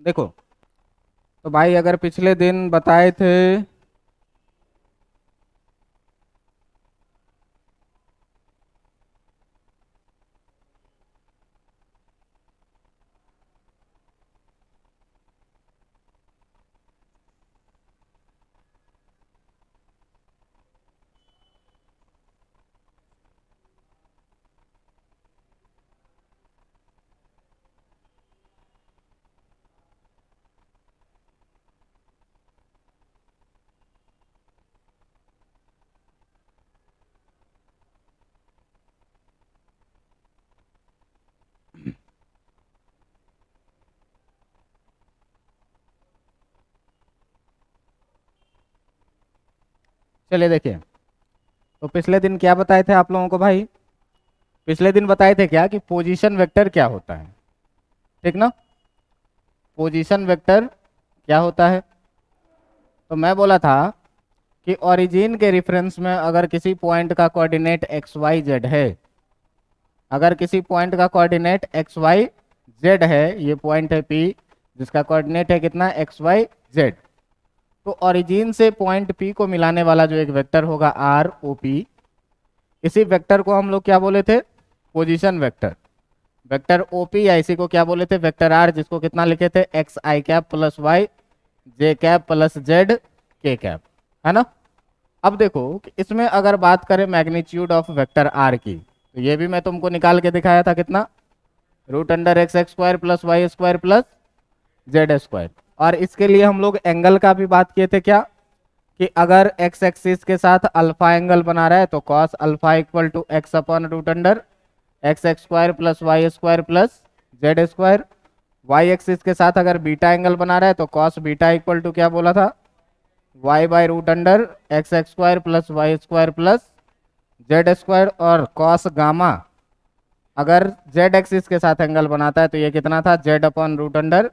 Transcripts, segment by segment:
देखो, तो भाई अगर पिछले दिन बताए थे, चलिए देखिए, तो पिछले दिन क्या बताए थे आप लोगों को भाई? पिछले दिन बताए थे क्या कि पोजीशन वेक्टर क्या होता है, ठीक ना? पोजीशन वेक्टर क्या होता है? तो मैं बोला था कि ओरिजिन के रेफरेंस में अगर किसी पॉइंट का कोऑर्डिनेट एक्स वाई जेड है, अगर किसी पॉइंट का कोऑर्डिनेट एक्स वाई जेड है, ये पॉइंट है पी जिसका कोऑर्डिनेट है कितना, एक्स वाई जेड, तो ओरिजिन से पॉइंट पी को मिलाने वाला जो एक वेक्टर होगा आर ओ पी, इसी वेक्टर को हम लोग क्या बोले थे? Position vector. वेक्टर ओपी या इसी को क्या बोले थे? वेक्टर आर, जिसको कितना लिखे थे? एक्स आई कैप प्लस वाई जे कैप प्लस जेड के कैप, है ना? अब देखो कि इसमें अगर बात करें मैग्नीट्यूड ऑफ वेक्टर आर की, तो ये भी मैं तुमको निकाल के दिखाया था कितना, root under x x square plus Y square plus Z square. और इसके लिए हम लोग एंगल का भी बात किए थे क्या, कि अगर एक्स एक्सिस के साथ अल्फा एंगल बना रहा है तो cos alpha equal to x upon root under x x square plus Y square plus Z square. Y axis के साथ अगर बीटा एंगल बना रहा है तो कॉस बीटा इक्वल टू क्या बोला था, y by root under x x square plus Y square plus Z square. और कॉस गामा अगर जेड एक्सिस के साथ एंगल बनाता है तो ये कितना था, z upon root under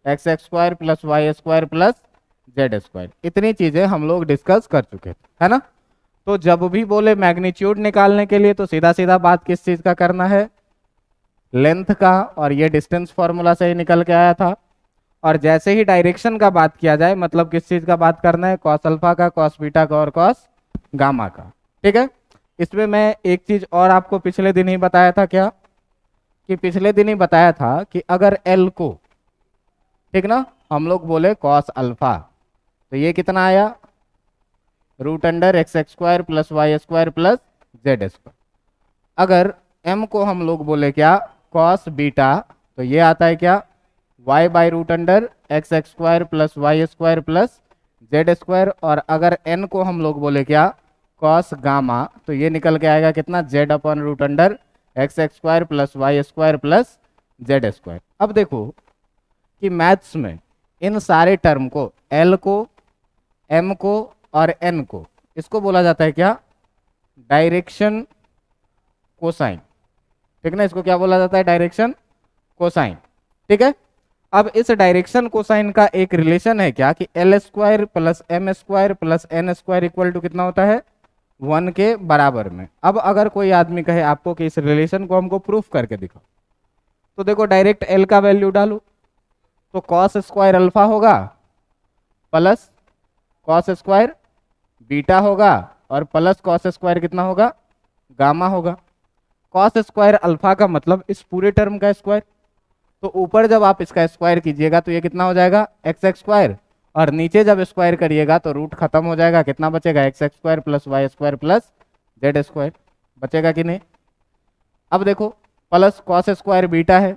x x square plus Y square plus Z square. इतनी चीजें हम लोग डिस्कस कर चुके थे, है ना? तो जब भी बोले मैग्नीट्यूड निकालने के लिए तो सीधा सीधा बात किस चीज का करना है, लेंथ का, और ये डिस्टेंस फॉर्मूला से ही निकल के आया था। और जैसे ही डायरेक्शन का बात किया जाए, मतलब किस चीज का बात करना है, कॉस अल्फा का, कॉस बीटा का और कॉस गामा का, ठीक है? इसमें मैं एक चीज और आपको पिछले दिन ही बताया था क्या, कि पिछले दिन ही बताया था कि अगर एल को, ठीक ना, हम लोग बोले कॉस अल्फा, तो ये कितना आया, root under x x square plus Y square plus Z square. अगर m को हम लोग बोले क्या, कॉस बीटा, तो ये आता है क्या, y by root under x x square plus Y square plus Z square. और अगर n को हम लोग बोले क्या, कॉस गामा, तो ये निकल के आएगा कितना, z upon root under x x square plus Y square plus Z square. अब देखो कि मैथ्स में इन सारे टर्म को, l को, m को और n को, इसको बोला जाता है क्या, डायरेक्शन कोसाइन, ठीक ना? इसको क्या बोला जाता है, डायरेक्शन कोसाइन, ठीक है? अब इस डायरेक्शन कोसाइन का एक रिलेशन है क्या, कि l square plus m square plus n square equal to कितना होता है, 1 के बराबर में। अब अगर कोई आदमी कहे आपको कि इस रिलेशन को हमको प्रूफ करके दिखाओ, तो देखो डायरेक्ट एल का वैल्यू डालो, तो कॉस स्क्वायर अल्फा होगा प्लस कॉस स्क्वायर बीटा होगा और प्लस कॉस स्क्वायर कितना होगा, गामा होगा। कॉस स्क्वायर अल्फा का मतलब इस पूरे टर्म का स्क्वायर, तो ऊपर जब आप इसका स्क्वायर कीजिएगा तो ये कितना हो जाएगा, एक्स एक्स स्क्वायर, और नीचे जब स्क्वायर करिएगा तो रूट खत्म हो जाएगा, कितना बचेगा, x x square plus Y square plus Z square, बचेगा कि नहीं? अब देखो, प्लस कॉस स्क्वायर बीटा है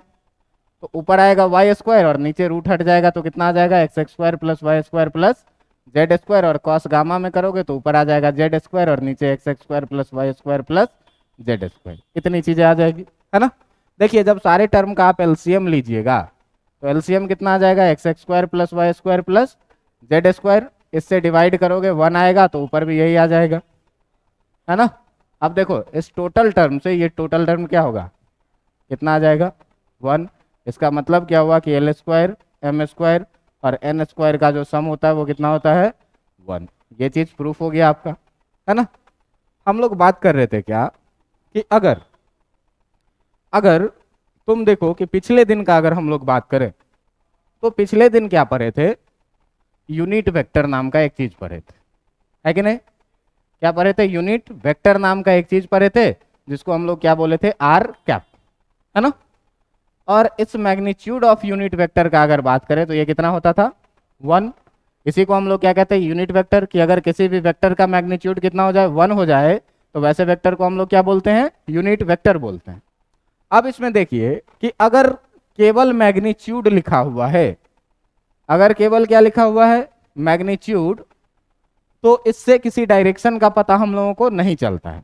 तो ऊपर आएगा वाई स्क्वायर और नीचे रूट हट जाएगा तो कितना आ जाएगा, x x square plus Y square plus Z square. और कॉस गामा में करोगे तो ऊपर आ जाएगा जेड स्क्वायर और नीचे x x square plus Y square plus Z square. इतनी चीजें आ जाएगी, है ना? देखिए, जब सारे टर्म का आप एलसीएम लीजिएगा तो एलसीएम कितना आ जाएगा, x x square plus Y square plus Z square. इससे डिवाइड करोगे 1 आएगा तो ऊपर भी यही आ जाएगा, है ना? अब देखो, इस टोटल टर्म से ये टोटल टर्म क्या होगा, कितना आ जाएगा, 1। इसका मतलब क्या हुआ कि एल स्क्वायर एम स्क्वायर और एन स्क्वायर का जो सम होता है वो कितना होता है, 1। ये चीज प्रूफ हो गया आपका, है ना? हम लोग बात कर रहे थे क्या, कि अगर अगर तुम देखो कि पिछले दिन का अगर हम लोग बात करें, तो पिछले दिन क्या पढ़े थे, यूनिट वेक्टर नाम का एक चीज पढ़े थे, है कि नहीं? क्या पढ़े थे? यूनिट वेक्टर नाम का एक चीज पढ़े थे, जिसको हम लोग क्या बोले थे, आर कैप, है ना? और इस मैग्नीट्यूड ऑफ यूनिट वेक्टर का अगर बात करें तो ये कितना होता था, 1। इसी को हम लोग क्या कहते हैं, यूनिट वेक्टर। कि अगर किसी भी वेक्टर का मैग्नीट्यूड कितना हो जाए, 1 हो जाए, तो वैसे वेक्टर को हम लोग क्या बोलते हैं, यूनिट वेक्टर बोलते हैं। अब इसमें देखिए कि अगर केवल मैग्नीट्यूड लिखा हुआ है, अगर केवल क्या लिखा हुआ है, मैग्नीट्यूड, तो इससे किसी डायरेक्शन का पता हम लोगों को नहीं चलता है।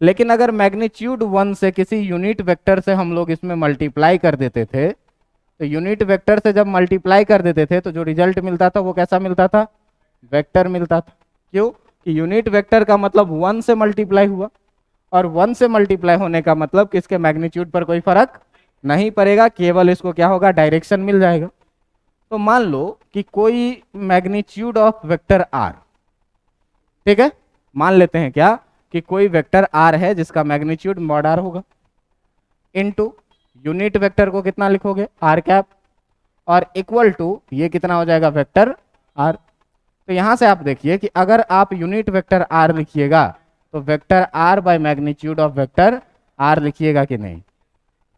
लेकिन अगर मैग्नीट्यूड 1 से किसी यूनिट वेक्टर से हम लोग इसमें मल्टीप्लाई कर देते थे, तो यूनिट वेक्टर से जब मल्टीप्लाई कर देते थे तो जो रिजल्ट मिलता था वो कैसा मिलता था, वेक्टर मिलता था। क्यों? कि यूनिट वेक्टर का मतलब 1 से मल्टीप्लाई हुआ, और 1 से मल्टीप्लाई होने का मतलब कि इसके मैग्नीट्यूड पर कोई फर्क नहीं पड़ेगा, केवल इसको क्या होगा, डायरेक्शन मिल जाएगा। तो मान लो कि कोई मैग्नीट्यूड ऑफ वेक्टर आर, ठीक है, मान लेते हैं क्या कि कोई वेक्टर आर है जिसका मैग्नीट्यूड मॉड आर होगा, इनटू यूनिट वेक्टर को कितना लिखोगे, आर कैप, और इक्वल टू ये कितना हो जाएगा, वेक्टर आर। तो यहां से आप देखिए कि अगर आप यूनिट वेक्टर आर लिखिएगा तो vector r by magnitude of vector r लिखिएगा कि नहीं।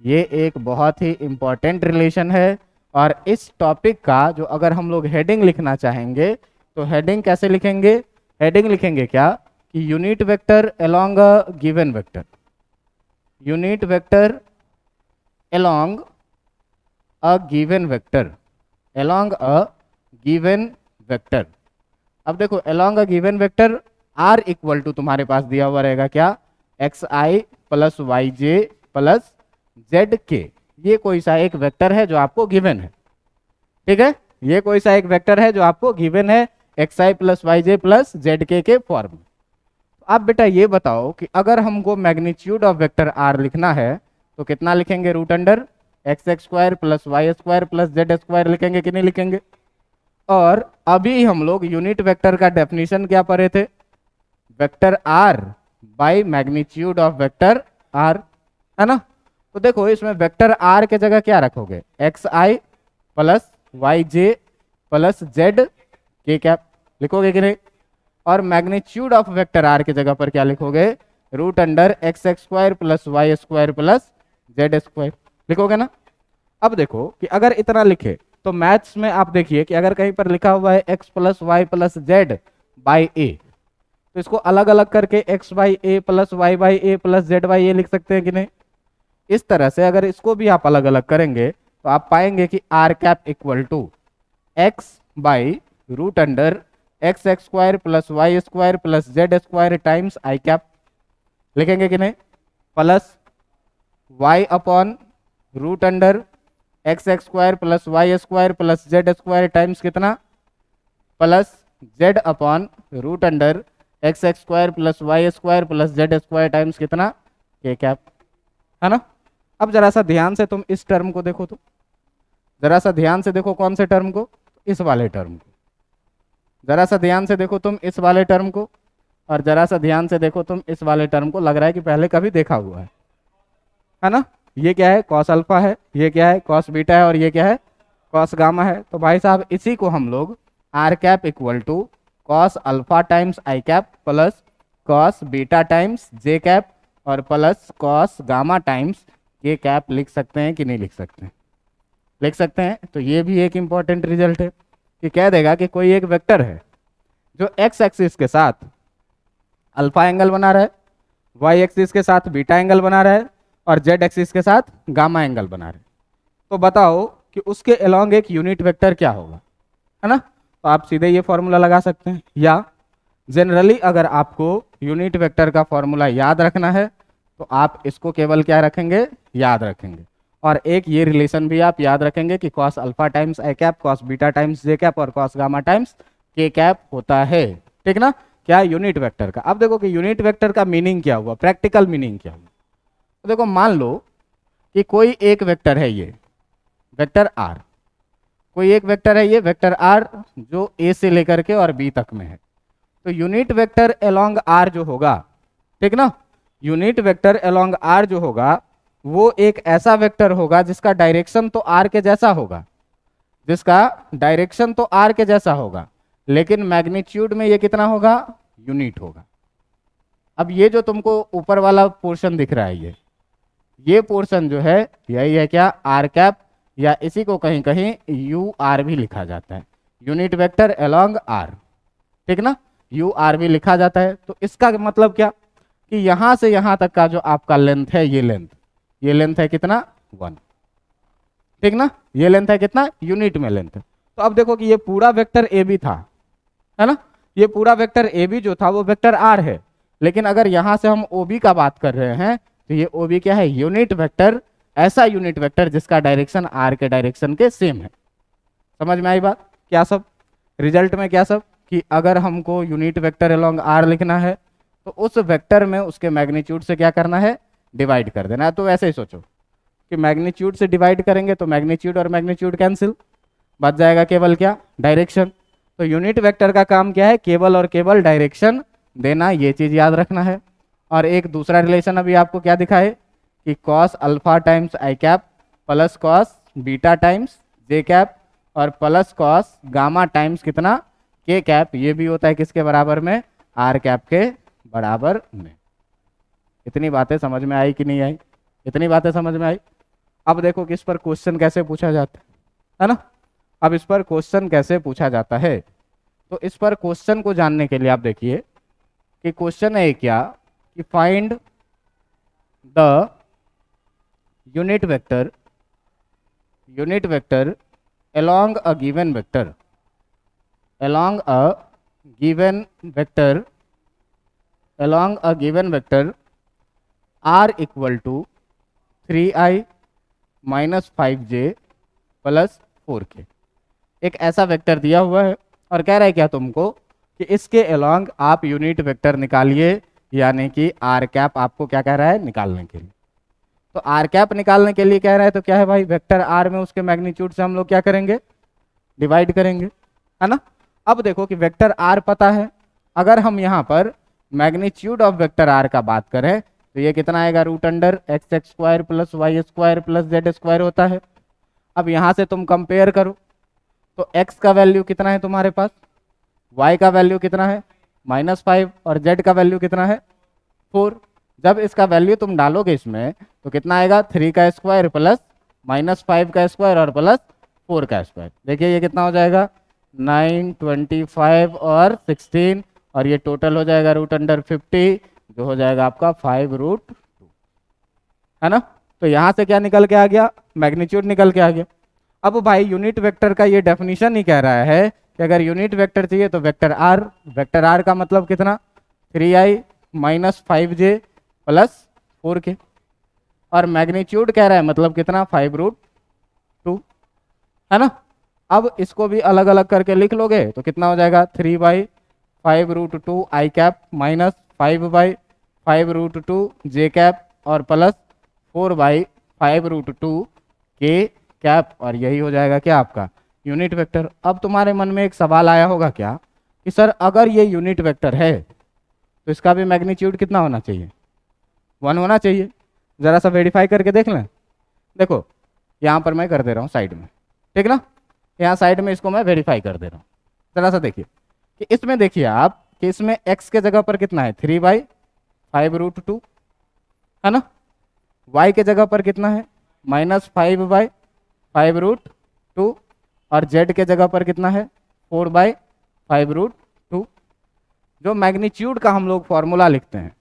ये एक बहुत ही इंपॉर्टेंट रिलेशन है। और इस टॉपिक का जो अगर हम लोग हेडिंग लिखना चाहेंगे तो हेडिंग कैसे लिखेंगे, हेडिंग लिखेंगे क्या कि unit vector along a given vector, unit vector along a given vector, along a given vector. अब देखो along a given vector r equal to तुम्हारे पास दिया हुआ रहेगा क्या, x i plus y j plus z k. ये कोई सा एक वेक्टर है जो आपको गिवन है, ठीक है, ये कोई सा एक वेक्टर है जो आपको गिवन है, x i plus y j plus z के फॉर्म में। अब बेटा ये बताओ कि अगर हमको मैग्नीट्यूड ऑफ वेक्टर आर लिखना है तो कितना लिखेंगे, root under x x square plus Y square plus Z square लिखेंगे कि नहीं लिखेंगे? और अभी हम लोग यूनिट वेक्टर का डेफिनेशन क्या पढ़े थे, vector r by magnitude of vector r, है ना? तो देखो इसमें वेक्टर आर के जगह क्या रखोगे, x i plus y j plus z के कैप लिखोगे कि नहीं? और मैग्नीट्यूड ऑफ वेक्टर आर के जगह पर क्या लिखोगे, root under x x square plus Y square plus Z square लिखोगे ना? अब देखो कि अगर इतना लिखे तो मैथ्स में आप देखिए कि अगर कहीं पर लिखा हुआ है X plus Y plus Z by A, तो इसको अलग अलग करके X by A plus Y by A plus Z by A लिख सकते हैं कि नहीं? इस तरह से अगर इसको भी आप अलग अलग करेंगे तो आप पाएंगे कि R cap equal to x by root under x x square plus Y square plus Z square times I cap लिखेंगे कि नहीं? Plus Y upon root under x x square plus Y square plus Z square times कितना, plus Z upon root under x x square plus Y square plus Z square times कितना, K cap, है ना? अब जरा सा ध्यान से तुम इस टर्म को देखो, तो जरा सा ध्यान से देखो, कौन से टर्म को, इस वाले टर्म को। जरा सा ध्यान से देखो तुम इस वाले टर्म को, और जरा सा ध्यान से देखो तुम इस वाले टर्म को। लग रहा है कि पहले कभी देखा हुआ है ना? ये क्या है, कॉस अल्फा है, ये क्या है, कॉस बीटा है, और ये क्या है, कॉस गामा है। तो भाई साहब इसी को हम लोग r cap equal to cos alpha times I cap plus cos beta times j cap और प्लस कॉस गामा टाइम्स के कैप लिख सकते हैं कि नहीं लिख सकते हैं? लिख सकते हैं। तो ये भी एक इंपॉर्टेंट रिजल्ट है कि कह देगा कि कोई एक वेक्टर है जो एक्स एक्सिस के साथ अल्फा एंगल बना रहा है, वाई एक्सिस के साथ बीटा एंगल बना रहा है, और जेड एक्सिस के साथ गामा एंगल बना रहे हैं। तो बताओ कि उसके अलोंग एक यूनिट वेक्टर क्या होगा, है ना? तो आप सीधे ये फॉर्मूला लगा सकते हैं, या जनरली अगर आपको यूनिट वेक्टर का फॉर्मूला याद रखना है तो आप इसको केवल क्या रखेंगे, याद रखेंगे। और एक ये रिलेशन भी आप याद रखेंगे कि कॉस अल्फा टाइम्स आई cap cos beta times j cap और कॉस गामा टाइम्स के कैप होता है, ठीक ना? क्या, यूनिट वेक्टर का। अब देखो कि यूनिट वेक्टर का मीनिंग क्या हुआ, प्रैक्टिकल मीनिंग क्या हुआ। तो देखो मान लो कि कोई एक वेक्टर है, ये वेक्टर आर, कोई एक वेक्टर है ये वेक्टर आर जो ए से लेकर के और बी तक में है। तो यूनिट वेक्टर अलोंग आर जो होगा, ठीक ना, यूनिट वेक्टर अलोंग आर जो होगा वो एक ऐसा वेक्टर होगा जिसका डायरेक्शन तो आर के जैसा होगा, जिसका डायरेक्शन तो आर के जैसा होगा, लेकिन मैग्नीट्यूड में ये कितना होगा, यूनिट होगा। अब ये जो तुमको ऊपर वाला पोर्शन दिख रहा है, ये पोर्शन जो है यही है क्या, आर कैप, या इसी को कहीं कहीं यू आर भी लिखा जाता है, यूनिट वेक्टर अलोंग आर, ठीक ना, यू आर भी लिखा जाता है। तो इसका मतलब क्या कि यहां से यहां तक का जो आपका लेंथ है, ये लेंथ है कितना, 1, ठीक ना, ये लेंथ है कितना, यूनिट में लेंथ। तो अब देखो कि ये पूरा वेक्टर ए बी था, है ना, ये पूरा वेक्टर ए बी जो था वो वेक्टर आर है, लेकिन अगर यहां से हम ओ बी का बात कर रहे हैं तो ये ओ बी क्या है, यूनिट वेक्टर, ऐसा यूनिट वेक्टर जिसका डायरेक्शन आर के डायरेक्शन के सेम है। समझ में आई बात, क्या सब रिजल्ट में, क्या सब कि अगर हमको यूनिट वेक्टर अलोंग आर लिखना है तो उस वेक्टर में उसके मैग्नीट्यूड से क्या करना है, डिवाइड कर देना है। तो ऐसे ही सोचो कि मैग्नीट्यूड से डिवाइड करेंगे तो मैग्नीट्यूड और मैग्नीट्यूड कैंसिल, बच जाएगा केवल क्या, डायरेक्शन। तो यूनिट वेक्टर का काम क्या है, केवल और केवल डायरेक्शन देना, ये चीज याद रखना है। और एक दूसरा रिलेशन अभी आपको क्या दिखाए कि कॉस अल्फा टाइम्स आई cap plus cos beta times j cap और प्लस कॉस गामा टाइम्स कितना, के कैप, ये भी होता है किसके बराबर में, आर कैप के बराबर में। इतनी बातें समझ में आई कि नहीं आई, इतनी बातें समझ में आई। अब देखो कि इस पर क्वेश्चन कैसे पूछा जाता है ना, अब इस पर क्वेश्चन कैसे पूछा जाता है। तो इस पर क्वेश्चन को जानने के लिए आप देखिए कि क्वेश्चन है क्या कि find the unit vector along a given vector, along a given vector r equal to 3i minus 5j plus 4k। एक ऐसा वेक्टर दिया हुआ है और कह रहा है क्या तुमको कि इसके अलोंग आप यूनिट वेक्टर निकालिए, यानी कि आर कैप आपको क्या कह रहा है, निकालने के लिए। तो आर कैप निकालने के लिए कह रहा है तो क्या है भाई, वेक्टर आर में उसके मैग्नीट्यूड से हम लोग क्या करेंगे, डिवाइड करेंगे, है ना। अब देखो कि वेक्टर आर पता है, अगर हम यहाँ पर मैग्नीट्यूड ऑफ वेक्टर आर का बात करें तो ये कितना आएगा, root under x x square plus Y square plus Z square होता है। अब यहाँ से तुम कंपेयर करो तो x का वैल्यू कितना है तुम्हारे पास, y का वैल्यू कितना है -5 और z का वैल्यू कितना है 4। जब इसका वैल्यू तुम डालोगे इसमें तो कितना आएगा, 3 का स्क्वायर प्लस -5 का स्क्वायर और प्लस 4 का स्क्वायर। देखिए ये कितना हो जाएगा, 9, 25 और 16, और ये टोटल हो जाएगा रूट अंडर 50, जो हो जाएगा आपका 5√2, है ना। तो यहाँ से क्या निकल के आ गया, मैग्नीट्यूड निकल के आ गया। अब भाई यूनिट वेक्टर का ये डेफिनेशन ही कह रहा है कि अगर यूनिट वेक्टर चाहिए तो वेक्टर आर का मतलब कितना, 3i minus 5j plus 4k, और मैग्नीट्यूड कह रहा है मतलब कितना, 5√2, है ना। अब इसको भी अलग अलग करके लिख लोगे तो कितना हो जाएगा, 3/5√2 आई कैप माइनस 5/5√2 जे कैप और प्लस 4/5√2 के कैप, और यही हो जाएगा क्या आपका यूनिट वेक्टर। अब तुम्हारे मन में एक सवाल आया होगा क्या कि सर अगर ये यूनिट वेक्टर है तो इसका भी मैग्नीट्यूड कितना होना चाहिए, 1 होना चाहिए। जरा सा वेरीफाई करके देख लें। देखो यहाँ पर मैं कर दे रहा हूँ साइड में, ठीक ना, यहाँ साइड में इसको मैं वेरीफाई कर दे रहा हूँ। जरा सा देखिए कि इसमें देखिए आप कि इसमें x के जगह पर कितना है, 3/5√2, है ना। y के जगह पर कितना है, -5/5√2, और z के जगह पर कितना है, 4/5√2। जो मैग्नीट्यूड का हम लोग फॉर्मूला लिखते हैं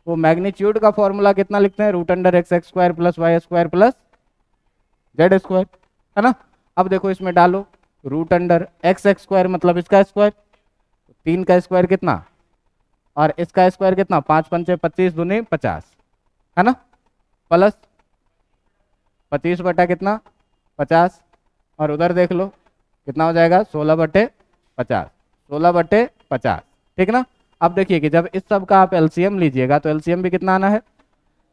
वो मैग्नीट्यूड का फॉर्मूला कितना लिखते हैं, root under x x square plus Y square plus Z square, है ना। अब देखो इसमें डालो root under x x square मतलब इसका स्क्वायर, 3 का स्क्वायर कितना और इसका स्क्वायर कितना, 5 पंचे 25 दूनी 50, है ना, प्लस 25 बटा कितना 50, और उधर देख लो कितना हो जाएगा 16/50, 16/50, ठीक ना। अब देखिए कि जब इस सब का आप एलसीएम लीजिएगा तो एलसीएम भी कितना आना है,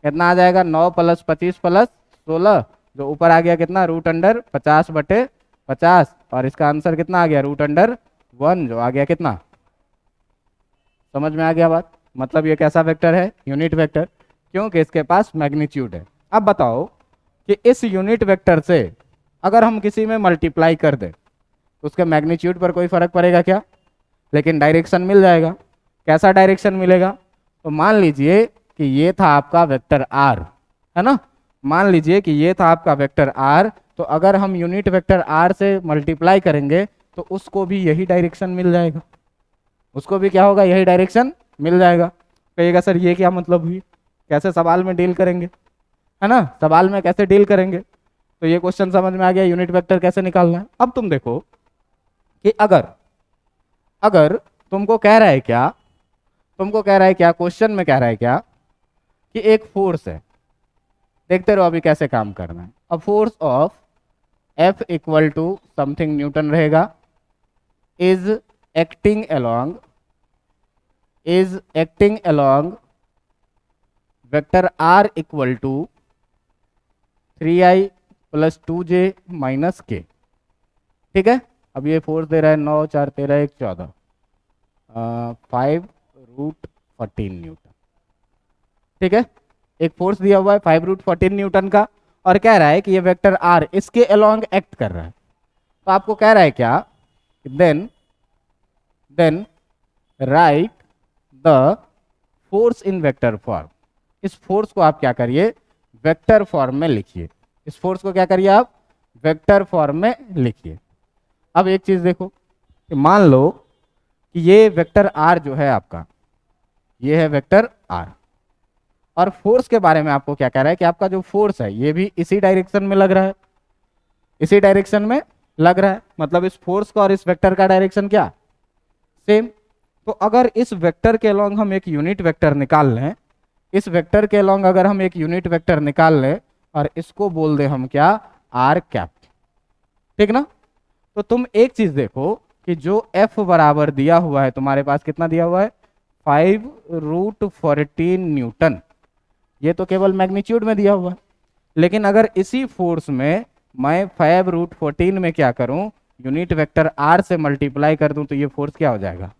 कितना आ जाएगा, 9 + 25 + 16, जो ऊपर आ गया कितना, रूट अंडर 50/50, और इसका आंसर कितना आ गया, रूट अंडर 1, जो आ गया कितना, समझ में आ गया बात। मतलब ये कैसा वेक्टर है, यूनिट वेक्टर, क्योंकि इसके पास मैग्नीट्यूड है। अब बताओ कि इस यूनिट वेक्टर से अगर हम किसी में मल्टीप्लाई कर दें तो उसके मैग्नीट्यूड पर कोई फर्क पड़ेगा क्या? लेकिन डायरेक्शन मिल जाएगा। कैसा डायरेक्शन मिलेगा? तो मान लीजिए कि ये था आपका वेक्टर आर, है ना, मान लीजिए कि ये था आपका वेक्टर आर, तो अगर हम यूनिट वेक्टर आर से मल्टीप्लाई करेंगे तो उसको भी यही डायरेक्शन मिल जाएगा, उसको भी क्या होगा, यही डायरेक्शन मिल जाएगा। कहिएगा सर ये क्या मतलब हुई, कैसे सवाल में डील करेंगे, है ना, सवाल में कैसे डील करेंगे? तो ये क्वेश्चन समझ में आ गया, यूनिट वेक्टर कैसे निकालना है। अब तुम देखो कि अगर अगर तुमको कह रहा है क्या, तुमको कह रहा है क्या, क्वेश्चन में कह रहा है क्या कि एक फोर्स है, देखते रहो अभी कैसे काम करना है। A force of F equal to something newton रहेगा, is acting along vector R equal to 3i plus 2j minus K. ठीक है, अब ये फोर्स दे रहा है 9 4 13 1 14 5√14 न्यूटन। ठीक है, एक फोर्स दिया हुआ है 5√14 न्यूटन का, और कह रहा है कि ये वेक्टर आर इसके अलोंग एक्ट कर रहा है। तो आपको कह रहा है क्या, then write the force in vector form. इस फोर्स को आप क्या करिए, वेक्टर फॉर्म में लिखिए। इस फोर्स को क्या करिए आप, वेक्टर फॉर्म में लिखिए। अब एक चीज देखो कि मान लो कि ये वेक्टर आर जो है आपका, ये है वेक्टर आर, और फोर्स के बारे में आपको क्या कह रहा है कि आपका जो फोर्स है ये भी इसी डायरेक्शन में लग रहा है, इसी डायरेक्शन में लग रहा है। मतलब इस फोर्स का और इस वेक्टर का डायरेक्शन क्या, सेम। तो अगर इस वेक्टर के अलोंग हम एक यूनिट वेक्टर निकाल लें, इस वेक्टर के अलोंग अगर हम एक यूनिट वेक्टर निकाल लें और इसको बोल दें हम क्या, आर कैप, ठीक ना। तो तुम एक चीज देखो कि जो एफ बराबर दिया हुआ है तुम्हारे पास, कितना दिया हुआ है, 5√14 न्यूटन, ये तो केवल मैग्नीट्यूड में दिया हुआ है। लेकिन अगर इसी फोर्स में मैं 5√14 में क्या करूं, यूनिट वेक्टर आर से मल्टीप्लाई कर दूं, तो ये फोर्स क्या हो जाएगा,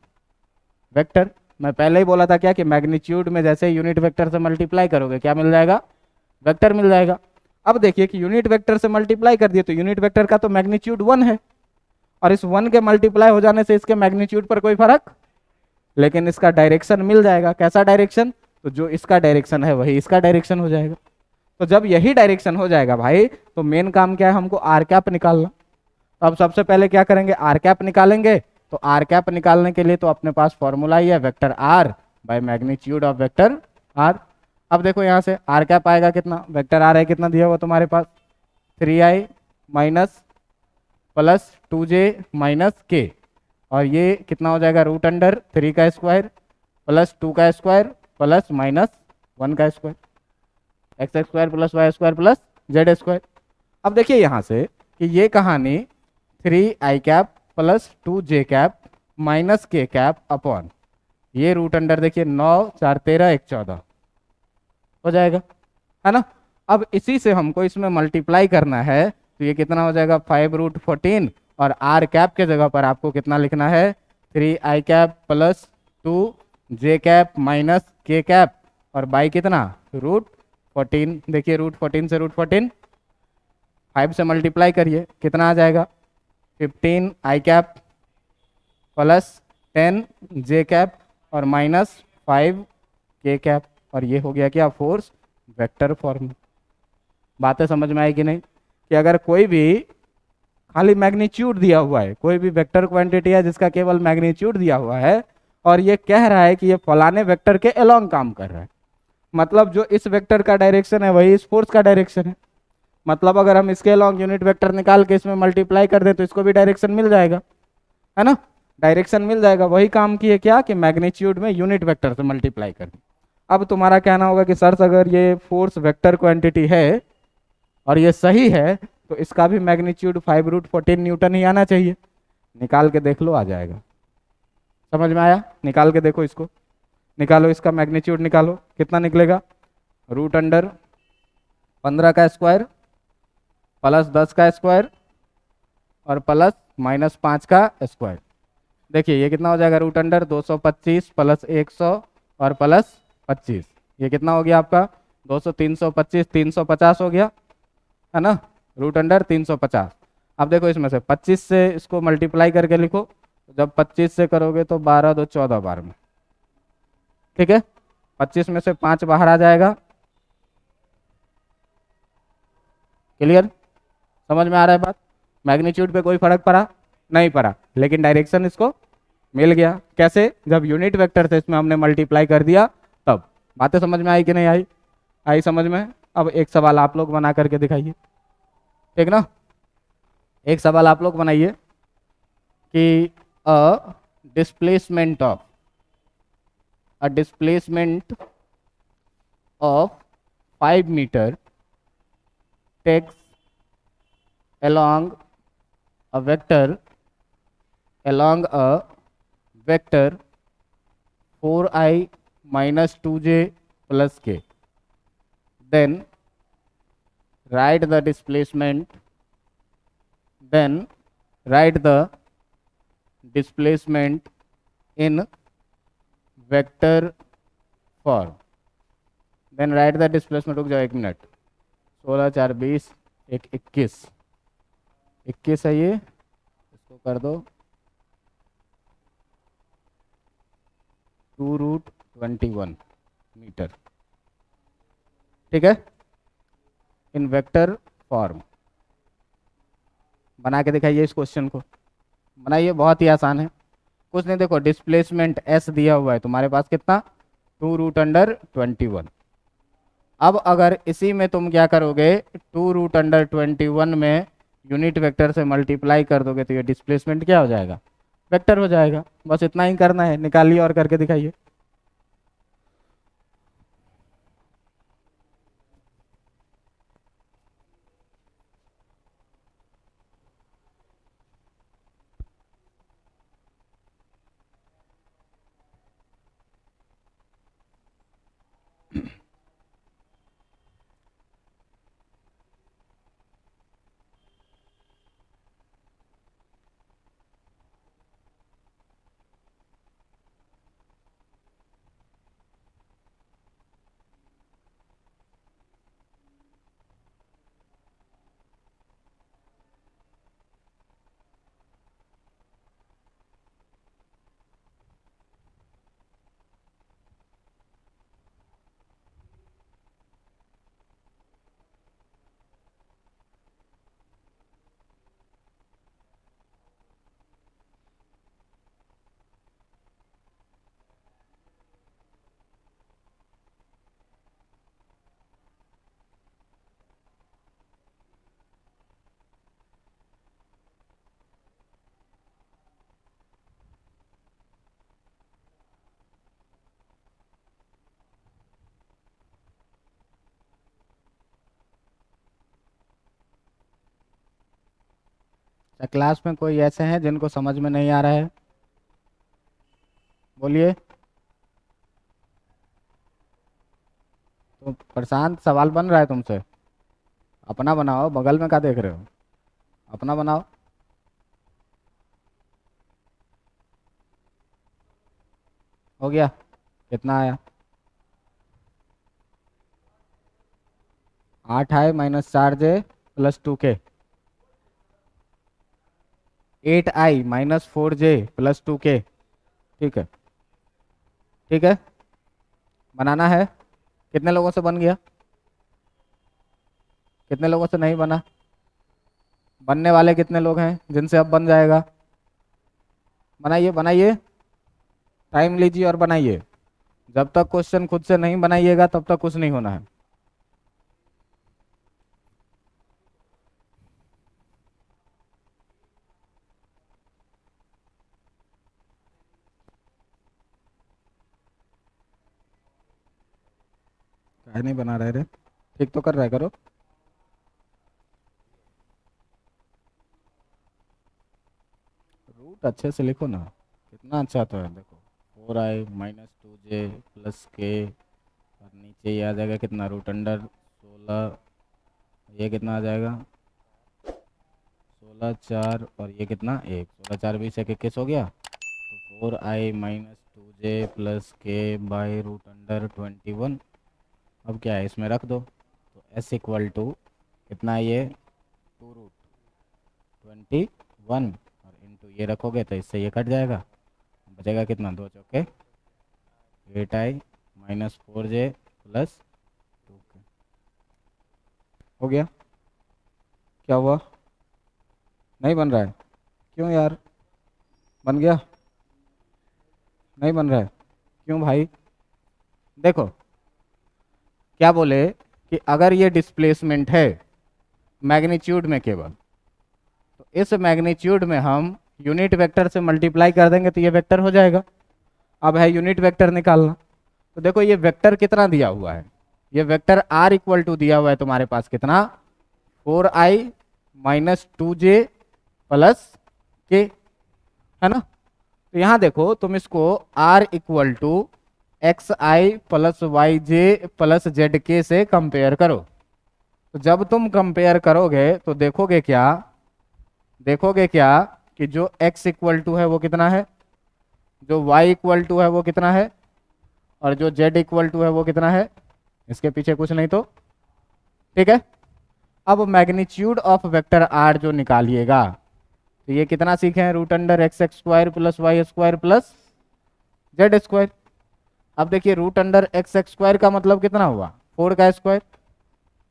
वेक्टर। मैं पहले ही बोला था क्या कि मैग्नीट्यूड में जैसे यूनिट वेक्टर से मल्टीप्लाई करोगे क्या मिल जाएगा, वेक्टर मिल जाएगा। अब देखिए कि यूनिट वेक्टर से मल्टीप्लाई कर दिए तो यूनिट वेक्टर का तो मैग्नीट्यूड 1 है, और इस 1 के मल्टीप्लाई हो जाने से इसके मैग्नीट्यूड पर कोई फर्क, लेकिन इसका डायरेक्शन मिल जाएगा। कैसा डायरेक्शन, तो जो इसका डायरेक्शन है वही इसका डायरेक्शन हो जाएगा। तो जब यही डायरेक्शन हो जाएगा भाई, तो मेन काम क्या है, हमको आर कैप निकालना। तो अब सबसे पहले क्या करेंगे, आर कैप निकालेंगे। तो आर कैप निकालने के लिए तो अपने पास फॉर्मूला ही है, vector r by magnitude of vector r. अब देखो यहाँ से आर कैप आएगा कितना, वेक्टर आर है कितना दिया हुआ तुम्हारे पास, 3i minus plus 2j minus के, और ये कितना हो जाएगा, √3 का स्क्वायर प्लस 2 का स्क्वायर प्लस माइनस 1 का square, x square plus Y square plus Z square. अब देखिए यहाँ से कि ये कहानी 3i cap plus 2j cap minus k cap upon ये √, देखिए 9 4 13 1 14 हो जाएगा, है ना। अब इसी से हमको इसमें मल्टीप्लाई करना है, तो ये कितना हो जाएगा, 5√14, और आर कैप के जगह पर आपको कितना लिखना है, 3i cap plus 2j cap minus k cap, और बाई कितना, √14। देखिए √14 से √14 5 से मल्टीप्लाई करिए, कितना आ जाएगा, 15i cap plus 10j cap और माइनस 5k कैप, और ये हो गया क्या, फोर्स वेक्टर फॉर्म। बातें समझ में आई कि नहीं, कि अगर कोई भी खाली मैग्नीट्यूड दिया हुआ है, कोई भी वेक्टर क्वांटिटी है जिसका केवल मैग्नीट्यूड दिया हुआ है, और ये कह रहा है कि ये फलाने वेक्टर के अलोंग काम कर रहा है, मतलब जो इस वेक्टर का डायरेक्शन है वही इस फोर्स का डायरेक्शन है। मतलब अगर हम इसके अलोंग यूनिट वेक्टर निकाल के इसमें मल्टीप्लाई कर दें तो इसको भी डायरेक्शन मिल जाएगा, है ना, डायरेक्शन मिल जाएगा। वही काम किए क्या कि मैग्नीट्यूड में यूनिट वेक्टर से मल्टीप्लाई कर दी। अब तुम्हारा कहना होगा कि सर अगर ये फोर्स वेक्टर क्वांटिटी है और ये सही है तो इसका भी मैग्नीट्यूड 5√14 न्यूटन ही आना चाहिए। निकाल के देख लो, आ जाएगा। समझ में आया, निकाल के देखो, इसको निकालो, इसका मैग्नीट्यूड निकालो, कितना निकलेगा, √15 का स्क्वायर प्लस 10 का स्क्वायर और प्लस माइनस 5 का स्क्वायर। देखिए ये कितना हो जाएगा, √225 प्लस 100 और प्लस 25, ये कितना हो गया आपका 200, 325, 350 हो गया, है ना। Root under 350। अब देखो इसमें से 25 से इसको मल्टीप्लाई करके लिखो, जब 25 से करोगे तो 12 दो 14 बार में, ठीक है। 25 में से 5 बाहर आ जाएगा। क्लियर, समझ में आ रहा है बात? मैग्नीट्यूड पे कोई फर्क पड़ा नहीं पड़ा, लेकिन डायरेक्शन इसको मिल गया। कैसे? जब यूनिट वेक्टर थे इसमें हमने मल्टीप्लाई कर दिया तब। बातें समझ में आई कि नहीं आई? आई समझ में। अब एक सवाल आप लोग बना करके दिखाइए, ठीक ना। एक सवाल आप लोग बनाइए कि a displacement of 5 metre takes along a vector 4i minus 2j plus k. Then write the displacement. Then write the displacement in vector form. Then write the displacement, रुक जाओ 1 मिनट। 16 4 20 1 21 21 है ये, इसको कर दो 2√21 मीटर, ठीक है। इन वेक्टर फॉर्म बना के दिखाइए इस क्वेश्चन को। बनाइए, बहुत ही आसान है, कुछ नहीं। देखो डिस्प्लेसमेंट एस दिया हुआ है तुम्हारे पास, कितना? 2√21। अब अगर इसी में तुम क्या करोगे, 2√21 में यूनिट वेक्टर से मल्टीप्लाई कर दोगे तो ये डिस्प्लेसमेंट क्या हो जाएगा? वेक्टर हो जाएगा। बस इतना ही करना है, निकालिए और करके दिखाइए। क्या क्लास में कोई ऐसे हैं जिनको समझ में नहीं आ रहा है? बोलिए। तो प्रशांत, सवाल बन रहा है तुमसे? अपना बनाओ, बगल में क्या देख रहे हो? अपना बनाओ। हो गया? कितना आया? 8 आए minus 4j plus 2k। 8i minus 4j plus 2k, ठीक है। ठीक है, बनाना है। कितने लोगों से बन गया? कितने लोगों से नहीं बना? बनने वाले कितने लोग हैं जिनसे अब बन जाएगा? बनाइए बनाइए, टाइम लीजिए और बनाइए। जब तक क्वेश्चन खुद से नहीं बनाइएगा तब तक कुछ नहीं होना है। क्या नहीं बना रहे रे? ठीक तो कर रहा है, करो। रूट अच्छे से लिखो ना, कितना अच्छा तो है। देखो 4i minus 2j plus k, और नीचे ये आ जाएगा कितना? रूट अंडर 16, ये कितना आ जाएगा? 16 4, और ये कितना? 1। 16 4 20 1 21 हो गया। तो 4i minus 2j plus k by root under 21। अब क्या है, इसमें रख दो। तो s इक्वल टू कितना है ये? 2√21 और इंटू ये रखोगे तो इससे ये कट जाएगा, बचेगा कितना, 2 चौके 8i minus 4j plus 2k। हो गया? क्या हुआ? नहीं बन रहा है? क्यों यार? बन गया? नहीं बन रहा है? क्यों भाई? देखो क्या बोले कि अगर ये डिस्प्लेसमेंट है मैग्नीट्यूड में केवल, तो इस मैग्नीट्यूड में हम यूनिट वेक्टर से मल्टीप्लाई कर देंगे तो ये वेक्टर हो जाएगा। अब है यूनिट वेक्टर निकालना, तो देखो ये वेक्टर कितना दिया हुआ है, ये वेक्टर r इक्वल टू दिया हुआ है तुम्हारे पास कितना, 4i minus 2j plus k, है ना। तो यहाँ देखो तुम इसको r equal to x i plus y j plus z k से कंपेयर करो। तो जब तुम कंपेयर करोगे तो देखोगे क्या कि जो x इक्वल टू है वो कितना है, जो y इक्वल टू है वो कितना है, और जो z इक्वल टू है वो कितना है, इसके पीछे कुछ नहीं तो, ठीक है। अब मैग्नीट्यूड ऑफ वेक्टर r जो निकालिएगा तो ये कितना सीखे हैं, root under x x square plus Y square plus Z square. अब देखिए root under x x square का मतलब कितना हुआ, 4 का स्क्वायर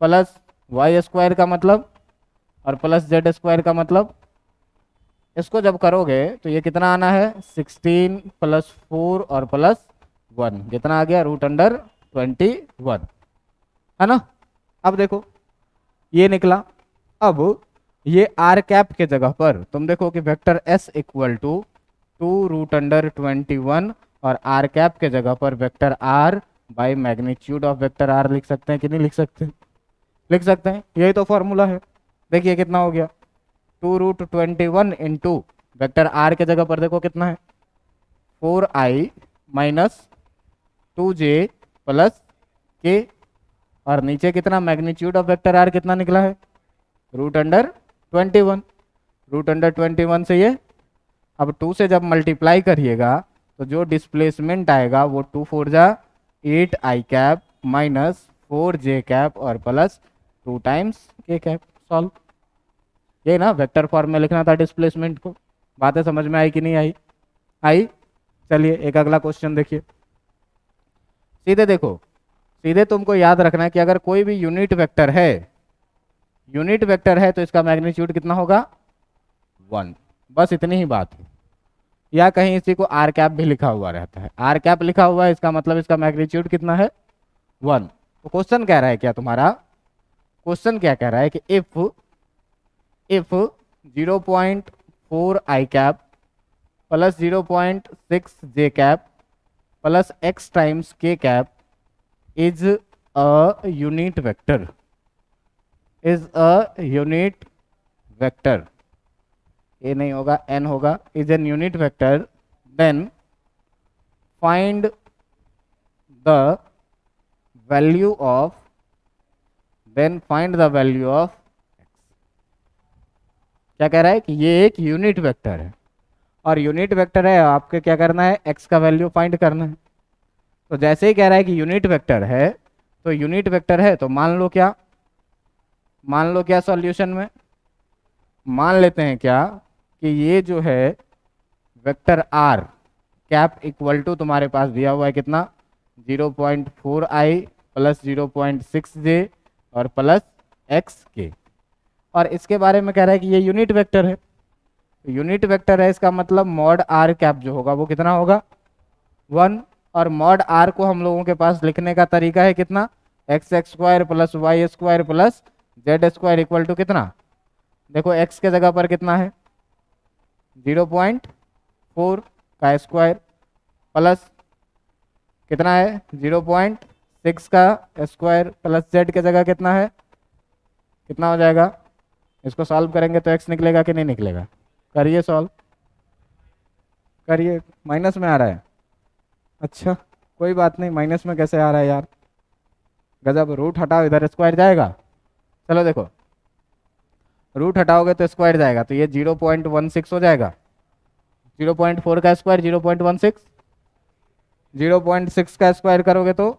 प्लस वाई स्क्वायर का मतलब और प्लस जेड स्क्वायर का मतलब, इसको जब करोगे तो ये कितना आना है, 16 प्लस 4 और प्लस 1 कितना आ गया, रूट अंडर 21, है ना। अब देखो ये निकला। अब ये आर कैप के जगह पर तुम देखो कि वेक्टर एस इक्वल टू 2√21 और आर कैप के जगह पर vector r by magnitude of vector r लिख सकते हैं कि नहीं लिख सकते, लिख सकते हैं, यही तो फॉर्मूला है। देखिए कितना हो गया, 2√21 इंटू वेक्टर आर के जगह पर देखो कितना है, 4i minus 2j plus k, और नीचे कितना मैग्नीट्यूड ऑफ वेक्टर आर कितना निकला है, रूट अंडर 21, रूट अंडर 21 से ये, अब 2 से जब मल्टीप्लाई करिएगा तो जो डिस्प्लेसमेंट आएगा वो 2 4 जा 8i cap minus 4j cap और plus 2 times k cap. Solve, ये ना वेक्टर फॉर्म में लिखना था डिस्प्लेसमेंट को। बातें समझ में आई कि नहीं आई? आई। चलिए एक अगला क्वेश्चन देखिए। सीधे देखो, सीधे तुमको याद रखना है कि अगर कोई भी यूनिट वेक्टर है तो इसका मैग्नीट्यूड कितना होगा, 1, बस इतनी ही बात है। या कहीं इसी को आर कैप भी लिखा हुआ रहता है, आर कैप लिखा हुआ है, इसका मतलब इसका मैग्नीट्यूड कितना है, 1। तो क्वेश्चन कह रहा है क्या तुम्हारा, क्वेश्चन क्या कह रहा है कि if 0.4 I cap plus 0.6 J cap plus X times के cap is a unit vector, a नहीं होगा एन होगा, is an unit vector, then find the value of क्या कह रहा है कि ये एक यूनिट वेक्टर है, और यूनिट वेक्टर है आपके क्या करना है, एक्स का वैल्यू फाइंड करना है। तो जैसे ही कह रहा है कि यूनिट वेक्टर है, तो यूनिट वेक्टर है तो मान लो क्या सॉल्यूशन में मान लेते हैं क्या कि ये जो है vector r cap equal to तुम्हारे पास दिया हुआ है कितना, 0.4i प्लस 0.6j और प्लस एक्स के, और इसके बारे में कह रहा है कि ये यूनिट वेक्टर है। तो यूनिट वेक्टर है इसका मतलब मॉड आर कैप जो होगा वो कितना होगा, 1, और मॉड आर को हम लोगों के पास लिखने का तरीका है कितना, x x square plus Y square plus Z square equal to कितना, देखो x के जगह पर कितना है, 0.4 का स्क्वायर प्लस कितना है, 0.6 का स्क्वायर प्लस z के जगह कितना है, कितना हो जाएगा, इसको सॉल्व करेंगे तो x निकलेगा कि नहीं निकलेगा, करिए सॉल्व करिए। माइनस में आ रहा है, अच्छा कोई बात नहीं, माइनस में कैसे आ रहा है यार, गजब, रूट हटाओ इधर स्क्वायर जाएगा, चलो देखो रूट हटाओगे तो स्क्वायर जाएगा, तो ये 0.16 हो जाएगा, 0.4 का स्क्वायर 0.16, 0.6 का स्क्वायर करोगे तो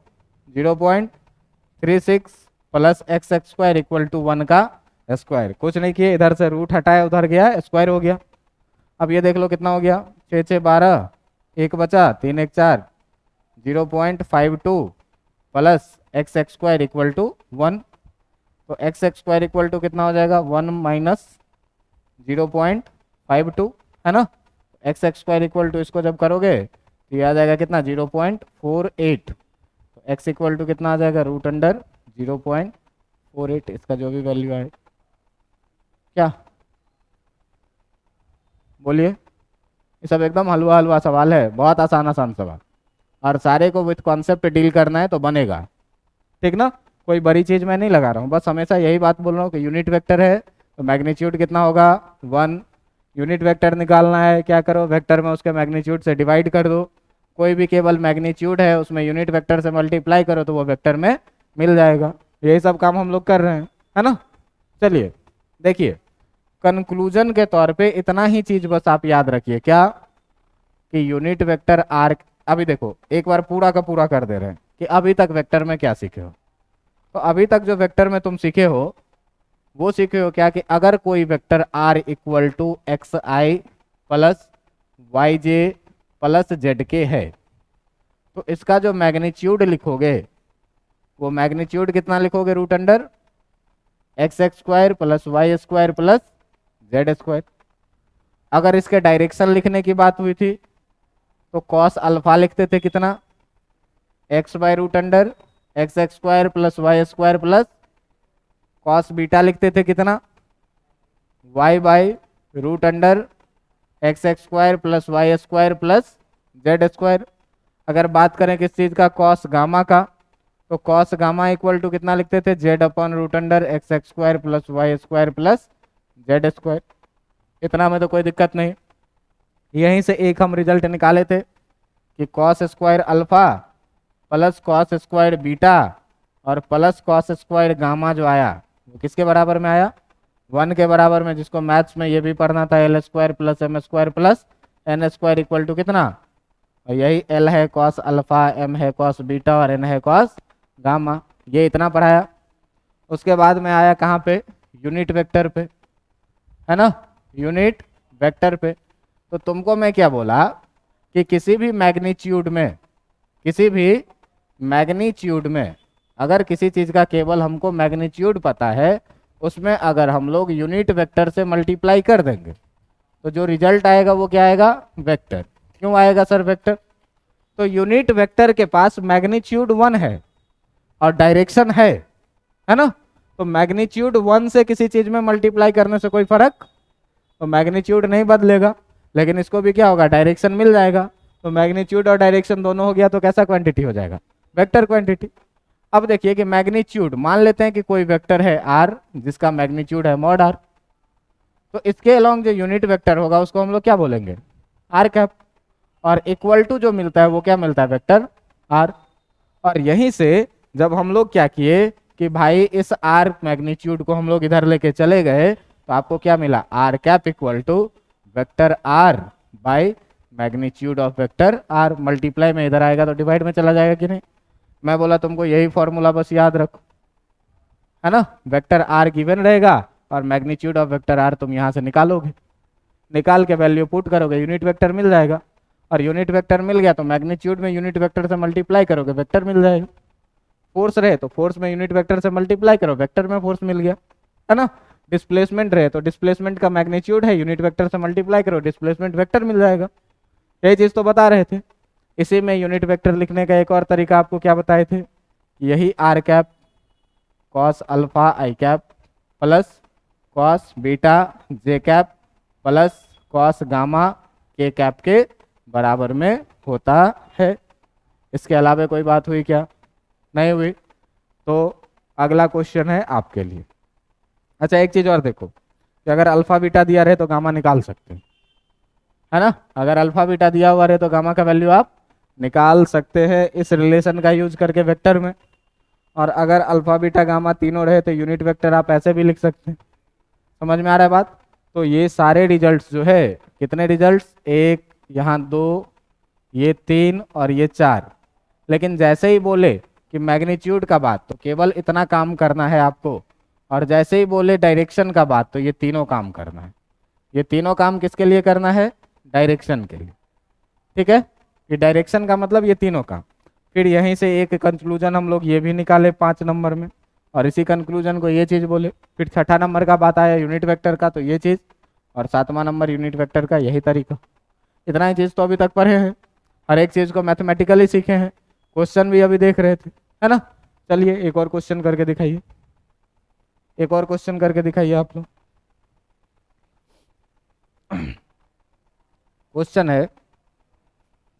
0.36 plus x x square equal to 1 का स्क्वायर, कुछ नहीं किए, इधर से रूट हटाया उधर गया स्क्वायर हो गया। अब ये देख लो कितना हो गया, 6 6 12, एक बचा 3 1 4, 0.52 plus x x square equal to 1। तो x x square equal to कितना हो जाएगा, 1 माइनस 0.52, है ना। X x square equal to इसको जब करोगे तो ये आ जाएगा कितना, 0.48। तो एक्स इक्वल टू कितना आ जाएगा, रूट अंडर 0.48, इसका जो भी वैल्यू आए। क्या बोलिए, ये सब एकदम हलवा हलवा सवाल है, बहुत आसान आसान सवाल, और सारे को विथ कॉन्सेप्ट डील करना है तो बनेगा, ठीक ना। कोई बड़ी चीज मैं नहीं लगा रहा हूँ, बस हमेशा यही बात बोल रहा हूँ कि यूनिट वेक्टर है तो मैग्नीट्यूड कितना होगा, 1। यूनिट वेक्टर निकालना है, क्या करो, वेक्टर में उसके मैग्नीट्यूड से डिवाइड कर दो। कोई भी केवल मैग्नीट्यूड है उसमें यूनिट वेक्टर से मल्टीप्लाई करो तो वो वेक्टर में मिल जाएगा। यही सब काम हम लोग कर रहे हैं, है ना। चलिए देखिए, कंक्लूजन के तौर पे इतना ही चीज बस आप याद रखिए, क्या, कि यूनिट वेक्टर आर। अभी देखो एक बार पूरा का पूरा कर दे रहे हैं कि अभी तक वेक्टर में क्या सीखे हो। तो अभी तक जो वेक्टर में तुम सीखे हो वो सीखे हो क्या, कि अगर कोई vector r equal to x i plus y j plus z k है तो इसका जो मैग्नीट्यूड लिखोगे वो मैग्नीट्यूड कितना लिखोगे, root under x x square plus Y square plus Z square. अगर इसके डायरेक्शन लिखने की बात हुई थी तो कॉस अल्फा लिखते थे कितना, x by root under x x square plus Y square plus cos beta लिखते थे कितना, y by root under x x square plus Y square plus Z square. अगर बात करें किस चीज का, कॉस गामा का, तो कॉस गामा इक्वल टू कितना लिखते थे, z upon root under x x square plus Y square plus Z square. इतना में तो कोई दिक्कत नहीं। यहीं से एक हम रिजल्ट निकाले थे कि cos square alpha plus cos square beta और प्लस कॉस स्क्वायर गामा जो आया वो किसके बराबर में आया, 1 के बराबर में, जिसको मैथ्स में ये भी पढ़ना था, l square plus m square plus n square equal to कितना, और यही एल है कॉस अल्फा, एम है कॉस बीटा और एन है कॉस गामा। ये इतना पढ़ाया। उसके बाद में आया कहाँ पे, यूनिट वेक्टर पे, है ना, यूनिट वेक्टर पे। तो तुमको मैं क्या बोला कि किसी भी मैग्नीट्यूड में अगर किसी चीज का केवल हमको मैग्नीट्यूड पता है उसमें अगर हम लोग यूनिट वेक्टर से मल्टीप्लाई कर देंगे तो जो रिजल्ट आएगा वो क्या आएगा, वेक्टर। क्यों आएगा सर वेक्टर, तो यूनिट वेक्टर के पास मैग्नीट्यूड 1 है और डायरेक्शन है ना। तो मैग्नीट्यूड 1 से किसी चीज में मल्टीप्लाई करने से कोई फर्क, तो मैग्नीट्यूड नहीं बदलेगा, लेकिन इसको भी क्या होगा, डायरेक्शन मिल जाएगा। तो मैग्नीट्यूड और डायरेक्शन दोनों हो गया तो कैसा क्वांटिटी हो जाएगा, वेक्टर क्वांटिटी। अब देखिए कि मैग्नीट्यूड, मान लेते हैं कि कोई वेक्टर है आर जिसका मैग्नीट्यूड है मॉड आर, तो इसके अलोंग जो यूनिट वेक्टर होगा उसको हम लोग क्या बोलेंगे, आर कैप, और इक्वल टू जो मिलता है वो क्या मिलता है, वेक्टर आर। और यहीं से जब हम लोग क्या किए कि भाई इस आर मैग्नीट्यूड को हम लोग इधर लेके चले गए तो आपको क्या मिला, r cap equal to vector r by magnitude of vector r. Multiply में इधर आएगा तो डिवाइड में चला जाएगा कि नहीं। मैं बोला तुमको यही फॉर्मूला बस याद रखो, है ना। वेक्टर आर गिवन रहेगा और मैग्नीट्यूड ऑफ वेक्टर आर तुम यहाँ से निकालोगे, निकाल के वैल्यू पुट करोगे, यूनिट वेक्टर मिल जाएगा। और यूनिट वेक्टर मिल गया तो मैग्नीट्यूड में यूनिट वेक्टर से मल्टीप्लाई करोगे, वेक्टर मिल जाएगा। फोर्स रहे तो फोर्स में यूनिट वेक्टर से मल्टीप्लाई करो, वेक्टर में फोर्स मिल गया, है ना। डिस्प्लेसमेंट रहे तो डिस्प्लेसमेंट का मैग्नीट्यूड है, यूनिट वेक्टर से मल्टीप्लाई करो, डिस्प्लेसमेंट वेक्टर मिल जाएगा। यही चीज तो बता रहे थे। इसी में यूनिट वेक्टर लिखने का एक और तरीका आपको क्या बताए थे, यही r cap cos alpha i cap plus cos beta j cap plus cos gamma k cap के बराबर में होता है। इसके अलावा कोई बात हुई क्या, नहीं हुई। तो अगला क्वेश्चन है आपके लिए। अच्छा एक चीज और देखो कि अगर अल्फा बीटा दिया रहे तो गामा निकाल सकते हैं, है ना। अगर अल्फा बीटा दिया हुआ रहे तो गामा का वैल्यू आप निकाल सकते हैं इस रिलेशन का यूज करके वेक्टर में। और अगर अल्फा बीटा गामा तीनों रहे तो यूनिट वेक्टर आप ऐसे भी लिख सकते हैं। समझ में आ रहा है बात। तो ये सारे रिजल्ट्स जो है, कितने रिजल्ट्स, 1 यहाँ 2 ये 3 और ये 4। लेकिन जैसे ही बोले कि मैग्नीट्यूड का बात तो केवल इतना काम करना है आपको, और जैसे ही बोले डायरेक्शन का बात तो ये तीनों काम करना है। ये तीनों काम किसके लिए करना है? डायरेक्शन के लिए। ठीक है, ये डायरेक्शन का मतलब ये तीनों काम। फिर यहीं से एक कंक्लूजन हम लोग ये भी निकाले 5 नंबर में, और इसी कंक्लूजन को ये चीज़ बोले। फिर छठा नंबर का बात आया यूनिट वेक्टर का, तो ये चीज़, और 7वां नंबर यूनिट वेक्टर का यही तरीका। इतना ही चीज़ तो अभी तक पढ़े हैं, हर एक चीज़ को मैथमेटिकली सीखे हैं, क्वेश्चन भी अभी देख रहे थे, है ना। चलिए एक और क्वेश्चन करके दिखाइए, एक और क्वेश्चन करके दिखाइए आप लोग। क्वेश्चन है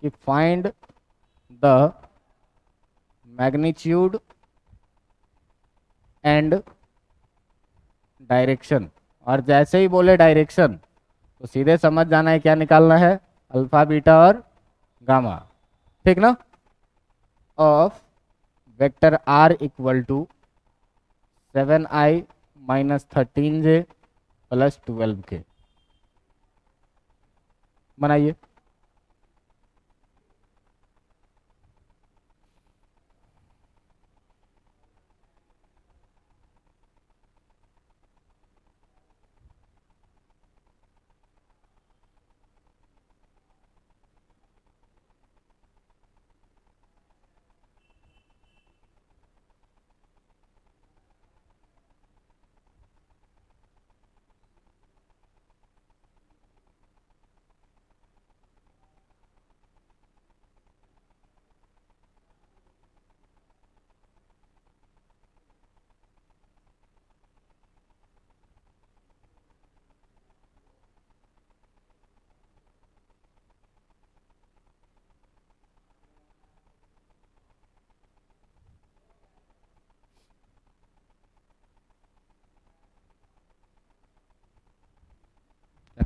कि find the magnitude and direction, और जैसे ही बोले डायरेक्शन तो सीधे समझ जाना है क्या निकालना है, अल्फा बीटा और गामा, ठीक ना, of vector r equal to 7i-13j plus 12k। बनाइए।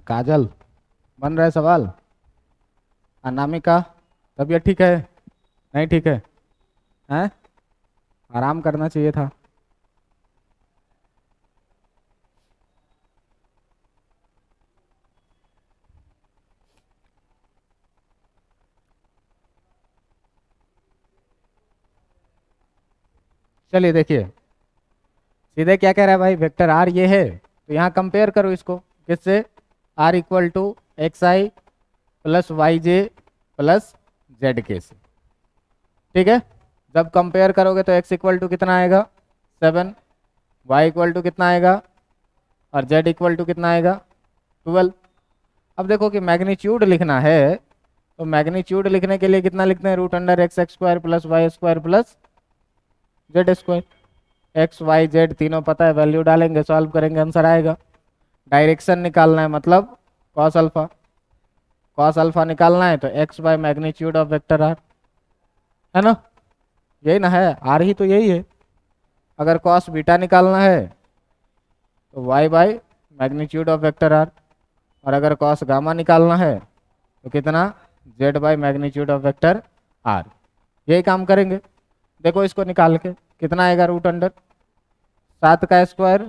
काजल, बन रहा है सवाल। अनामिका, तबीयत ठीक है? नहीं ठीक है? हैं? आराम करना चाहिए था। चलिए देखिए, सीधे क्या कह रहा है भाई, वेक्टर आर ये है, तो यहाँ कंपेयर करो इसको किससे, r equal to x i plus y j plus z k से। ठीक है, जब कंपेयर करोगे तो एक्स इक्वल टू कितना आएगा 7, वाई इक्वल टू कितना आएगा, और जेड इक्वल टू कितना आएगा 12। अब देखो कि मैग्नीट्यूड लिखना है, तो मैग्नीट्यूड लिखने के लिए कितना लिखते हैं, root under x x square plus Y square plus Z square. X y z तीनों पता है, वैल्यू डालेंगे, सॉल्व करेंगे, आंसर आएगा। डायरेक्शन निकालना है मतलब कॉस अल्फा, कॉस अल्फा निकालना है तो x by magnitude of vector r, है ना, यही ना है, आर ही तो यही है। अगर कॉस बीटा निकालना है तो y by magnitude of vector r, और अगर कॉस गामा निकालना है तो कितना, z by magnitude of vector r. यही काम करेंगे। देखो इसको निकाल के कितना आएगा, रूट अंडर 7 का स्क्वायर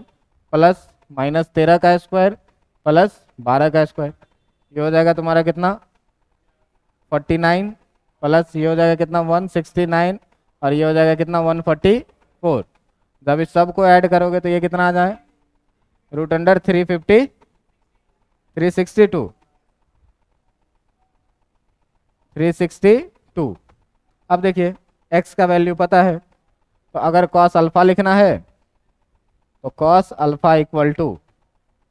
प्लस माइनस 13 का स्क्वायर प्लस 12 का स्क्वायर, ये हो जाएगा तुम्हारा कितना 49, प्लस ये हो जाएगा कितना 169, और ये हो जाएगा कितना 144। जब इस सब को ऐड करोगे तो ये कितना आ जाए, रूट अंडर 350 362 362। अब देखिए x का वैल्यू पता है, तो अगर cos अल्फा लिखना है तो cos alpha equal to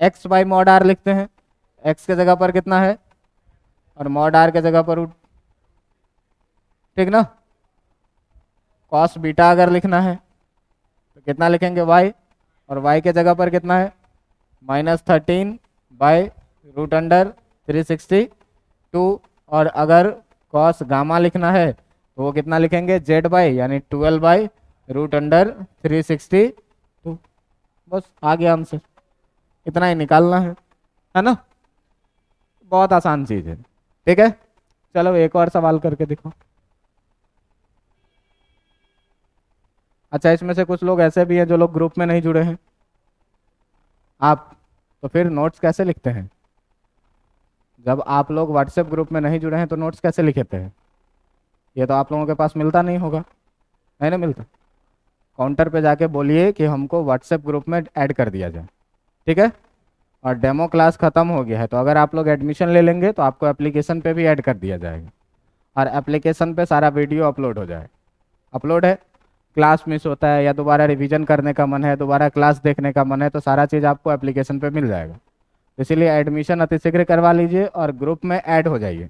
x by mod r लिखते हैं, x के जगह पर कितना है और मॉड आर के जगह पर रूट, ठीक ना। cos बीटा अगर लिखना है तो कितना लिखेंगे y, और y के जगह पर कितना है -13 बाय रूट अंडर 362, और अगर cos गामा लिखना है तो वो कितना लिखेंगे z बाई यानी 12 बाई रूट अंडर 362। बस आ गया आंसर, इतना ही निकालना है ना, बहुत आसान चीज है। ठीक है, चलो एक और सवाल करके दिखो। अच्छा, इसमें से कुछ लोग ऐसे भी हैं जो लोग ग्रुप में नहीं जुड़े हैं, आप तो फिर नोट्स कैसे लिखते हैं? जब आप लोग व्हाट्सएप ग्रुप में नहीं जुड़े हैं तो नोट्स कैसे लिखते हैं? ये तो आप लोगों के पास मिलता नहीं होगा, नहीं ना मिलता। काउंटर पे जाके बोलिए कि हमको व्हाट्सएप ग्रुप में ऐड कर दिया जाए, ठीक है। और डेमो क्लास ख़त्म हो गया है तो अगर आप लोग एडमिशन ले लेंगे तो आपको एप्लीकेशन पे भी ऐड कर दिया जाएगा और एप्लीकेशन पे सारा वीडियो अपलोड हो जाए। अपलोड है, क्लास मिस होता है या दोबारा रिवीजन करने का मन है, दोबारा क्लास देखने का मन है, तो सारा चीज़ आपको एप्लीकेशन पे मिल जाएगा। इसीलिए एडमिशन अतिशीघ्र करवा लीजिए और ग्रुप में ऐड हो जाइए।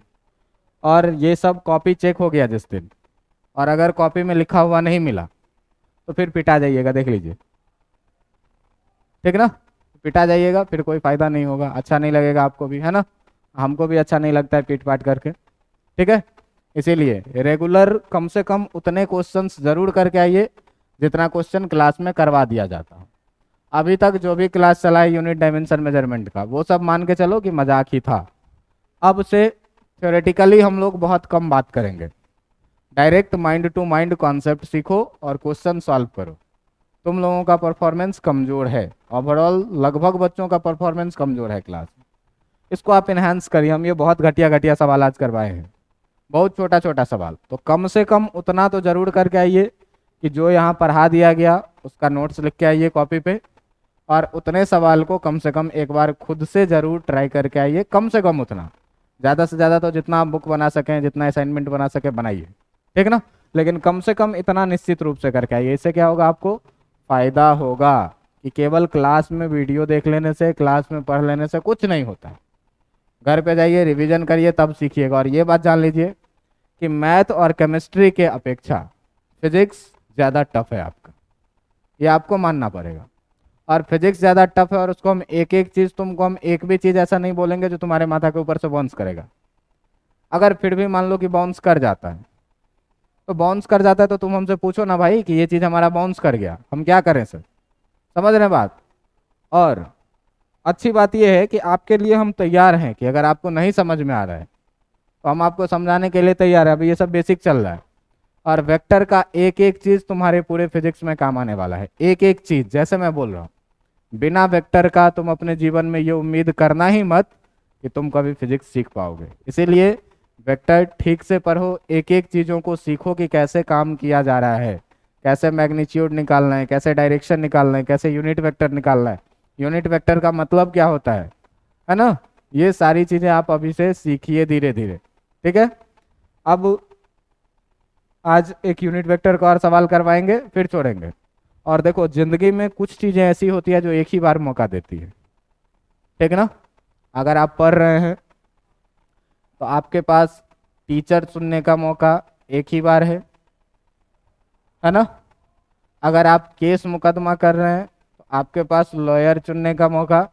और ये सब कॉपी चेक हो गया जिस दिन, और अगर कॉपी में लिखा हुआ नहीं मिला तो फिर पिटा जाइएगा, देख लीजिए, ठीक ना। पिटा जाइएगा, फिर कोई फायदा नहीं होगा, अच्छा नहीं लगेगा आपको भी, है ना। हमको भी अच्छा नहीं लगता है पीट पाट करके, ठीक है। इसीलिए रेगुलर कम से कम उतने क्वेश्चंस जरूर करके आइए जितना क्वेश्चन क्लास में करवा दिया जाता है। अभी तक जो भी क्लास चला है यूनिट डायमेंशन मेजरमेंट का, वो सब मान के चलो कि मजाक ही था। अब से थ्योरेटिकली हम लोग बहुत कम बात करेंगे, direct mind to mind concept सीखो और क्वेश्चन सॉल्व करो। तुम लोगों का परफॉर्मेंस कमज़ोर है, ओवरऑल लगभग बच्चों का परफॉर्मेंस कमज़ोर है क्लास में, इसको आप इन्हांस करिए। हम ये बहुत घटिया घटिया सवाल आज करवाए हैं, बहुत छोटा छोटा सवाल, तो कम से कम उतना तो ज़रूर करके आइए कि जो यहाँ पढ़ा दिया गया उसका नोट्स लिख के आइए कॉपी पे, और उतने सवाल को कम से कम एक बार खुद से ज़रूर ट्राई करके आइए, कम से कम उतना। ज़्यादा से ज़्यादा तो जितना आप बुक बना सकें, जितना असाइनमेंट बना सके बनाइए, ठीक ना। लेकिन कम से कम इतना निश्चित रूप से करके आइए। इससे क्या होगा, आपको फ़ायदा होगा कि केवल क्लास में वीडियो देख लेने से, क्लास में पढ़ लेने से कुछ नहीं होता है। घर पे जाइए, रिवीजन करिए, तब सीखिएगा। और ये बात जान लीजिए कि मैथ और केमिस्ट्री के अपेक्षा फिजिक्स ज़्यादा टफ है आपका, ये आपको मानना पड़ेगा। और फिजिक्स ज़्यादा टफ है, और उसको हम एक एक चीज़, तुमको हम एक भी चीज़ ऐसा नहीं बोलेंगे जो तुम्हारे माथा के ऊपर से बाउंस करेगा। अगर फिर भी मान लो कि बाउंस कर जाता है, तो बाउंस कर जाता है तो तुम हमसे पूछो ना भाई कि ये चीज़ हमारा बाउंस कर गया, हम क्या करें सर, समझ रहे हैं बात। और अच्छी बात यह है कि आपके लिए हम तैयार हैं कि अगर आपको नहीं समझ में आ रहा है तो हम आपको समझाने के लिए तैयार है। अभी ये सब बेसिक चल रहा है, और वेक्टर का एक एक चीज़ तुम्हारे पूरे फिजिक्स में काम आने वाला है, एक एक चीज़। जैसे मैं बोल रहा हूँ, बिना वेक्टर का तुम अपने जीवन में ये उम्मीद करना ही मत कि तुम कभी फिजिक्स सीख पाओगे। इसीलिए वेक्टर ठीक से पढ़ो, एक एक चीज़ों को सीखो कि कैसे काम किया जा रहा है, कैसे मैग्नीट्यूड निकालना है, कैसे डायरेक्शन निकालना है, कैसे यूनिट वेक्टर निकालना है, यूनिट वेक्टर का मतलब क्या होता है ना। ये सारी चीज़ें आप अभी से सीखिए धीरे धीरे, ठीक है। अब आज एक यूनिट वेक्टर का और सवाल करवाएंगे, फिर छोड़ेंगे। और देखो, जिंदगी में कुछ चीज़ें ऐसी होती है जो एक ही बार मौका देती है, ठीक ना। अगर आप पढ़ रहे हैं तो आपके पास टीचर चुनने का मौका एक ही बार है ना। अगर आप केस मुकदमा कर रहे हैं तो आपके पास लॉयर चुनने का मौका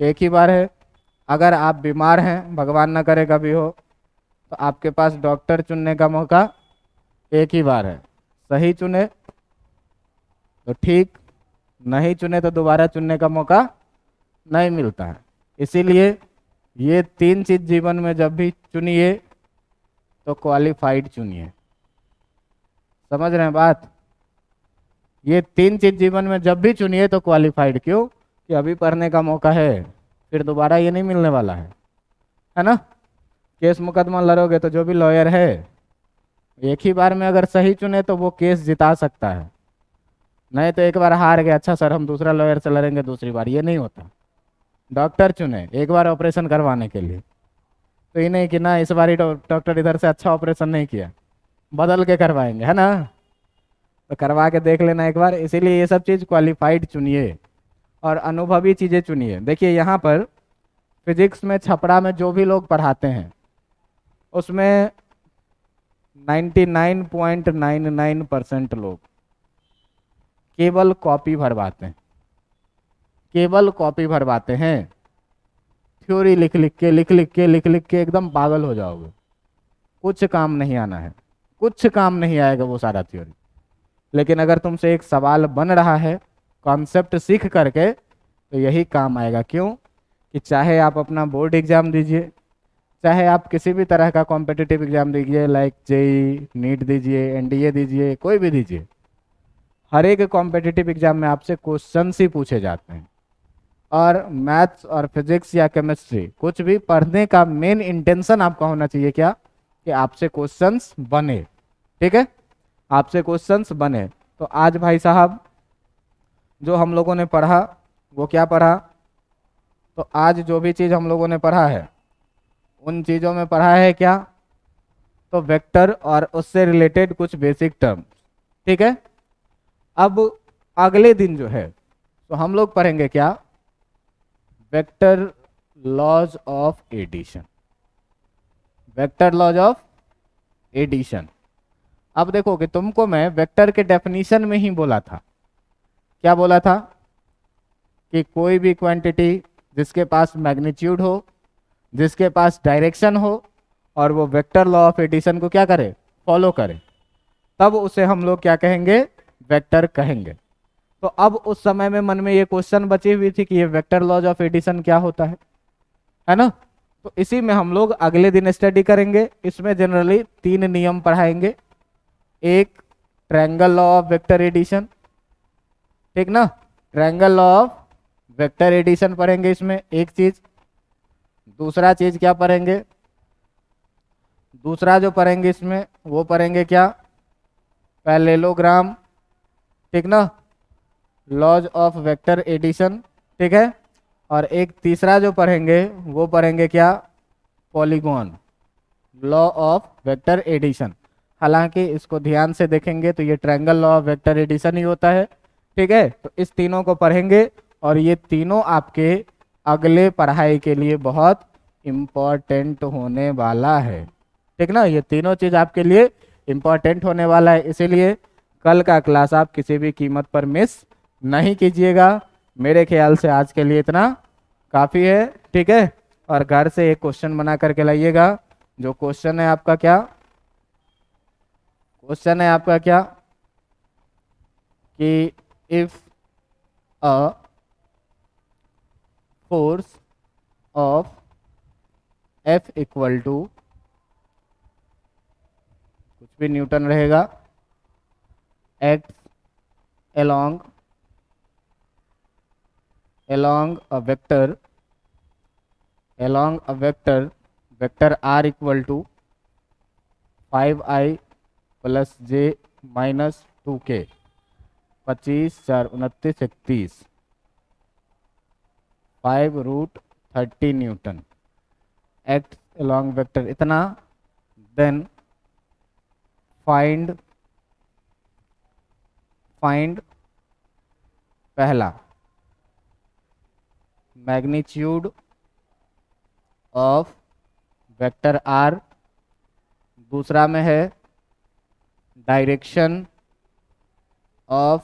एक ही बार है। अगर आप बीमार हैं, भगवान ना करे कभी हो, तो आपके पास डॉक्टर चुनने का मौका एक ही बार है। सही चुने तो ठीक, नहीं चुने तो दोबारा चुनने का मौका नहीं मिलता है। इसीलिए ये तीन चीज़ जीवन में जब भी चुनिए तो क्वालिफाइड चुनिए, समझ रहे हैं बात। ये तीन चीज़ जीवन में जब भी चुनिए तो क्वालिफाइड, क्यों कि अभी पढ़ने का मौका है, फिर दोबारा ये नहीं मिलने वाला है ना। केस मुकदमा लड़ोगे तो जो भी लॉयर है एक ही बार में अगर सही चुने तो वो केस जिता सकता है, नहीं तो एक बार हार गया, अच्छा सर हम दूसरा लॉयर से लड़ेंगे दूसरी बार, ये नहीं होता। डॉक्टर चुने एक बार ऑपरेशन करवाने के लिए, तो ये नहीं कि ना इस बार ही डॉक्टर इधर से अच्छा ऑपरेशन नहीं किया, बदल के करवाएंगे, है ना। तो करवा के देख लेना एक बार। इसीलिए ये सब चीज़ क्वालिफाइड चुनिए और अनुभवी चीज़ें चुनिए। देखिए यहाँ पर फिजिक्स में छपड़ा में जो भी लोग पढ़ाते हैं उसमें 99.99% लोग केवल कॉपी भरवाते हैं, केवल कॉपी भरवाते हैं। थ्योरी लिख लिख के एकदम पागल हो जाओगे, कुछ काम नहीं आना है, कुछ काम नहीं आएगा वो सारा थ्योरी। लेकिन अगर तुमसे एक सवाल बन रहा है कॉन्सेप्ट सीख करके तो यही काम आएगा। क्यों कि चाहे आप अपना बोर्ड एग्जाम दीजिए, चाहे आप किसी भी तरह का कॉम्पिटिटिव एग्जाम दीजिए, लाइक जेई, नीट दीजिए, एनडीए दीजिए, कोई भी दीजिए, हर एक कॉम्पिटिटिव एग्जाम में आपसे क्वेश्चंस ही पूछे जाते हैं। और मैथ्स और फिजिक्स या केमिस्ट्री कुछ भी पढ़ने का मेन इंटेंशन आपका होना चाहिए क्या, कि आपसे क्वेश्चंस बने, ठीक है, आपसे क्वेश्चंस बने। तो तो आज भाई साहब जो हम लोगों ने पढ़ा वो क्या पढ़ा, तो आज जो भी चीज़ हम लोगों ने पढ़ा है उन चीज़ों में पढ़ा है क्या, तो वेक्टर और उससे रिलेटेड कुछ बेसिक टर्म। ठीक है, अब अगले दिन जो है तो हम लोग पढ़ेंगे क्या, vector laws of addition, vector laws of addition. अब देखो कि तुमको मैं वेक्टर के डेफिनेशन में ही बोला था, क्या बोला था, कि कोई भी क्वांटिटी जिसके पास मैग्नीट्यूड हो, जिसके पास डायरेक्शन हो और वो वेक्टर लॉ ऑफ एडिशन को क्या करे, फॉलो करे, तब उसे हम लोग क्या कहेंगे, वेक्टर कहेंगे। तो अब उस समय में मन में ये क्वेश्चन बची हुई थी कि ये वेक्टर लॉज ऑफ एडिशन क्या होता है ना। तो इसी में हम लोग अगले दिन स्टडी करेंगे। इसमें जनरली 3 नियम पढ़ाएंगे, एक triangle law of vector addition, ठीक ना, triangle law of vector addition पढ़ेंगे इसमें एक चीज। दूसरा चीज क्या पढ़ेंगे, दूसरा जो पढ़ेंगे इसमें वो पढ़ेंगे क्या, पैरेललोग्राम, ठीक ना, लॉज ऑफ वेक्टर एडिशन, ठीक है। और एक तीसरा जो पढ़ेंगे वो पढ़ेंगे क्या, polygon, law of vector addition. हालांकि इसको ध्यान से देखेंगे तो ये triangle law of vector addition ही होता है, ठीक है। तो इस तीनों को पढ़ेंगे और ये तीनों आपके अगले पढ़ाई के लिए बहुत इम्पॉर्टेंट होने वाला है, ठीक ना, ये तीनों चीज़ आपके लिए इम्पॉर्टेंट होने वाला है। इसीलिए कल का क्लास आप किसी भी कीमत पर मिस नहीं कीजिएगा। मेरे ख्याल से आज के लिए इतना काफ़ी है, ठीक है। और घर से एक क्वेश्चन बना करके लाइएगा। जो क्वेश्चन है आपका क्या, क्वेश्चन है आपका क्या, कि if a force of F equal to कुछ भी न्यूटन रहेगा, act along a vector vector r equal to 5i plus j minus 2k, 25 4 29 31, 5√30 newton, act along vector इतना, देन फाइंड पहला मैग्नीट्यूड ऑफ वेक्टर आर, दूसरा में है direction of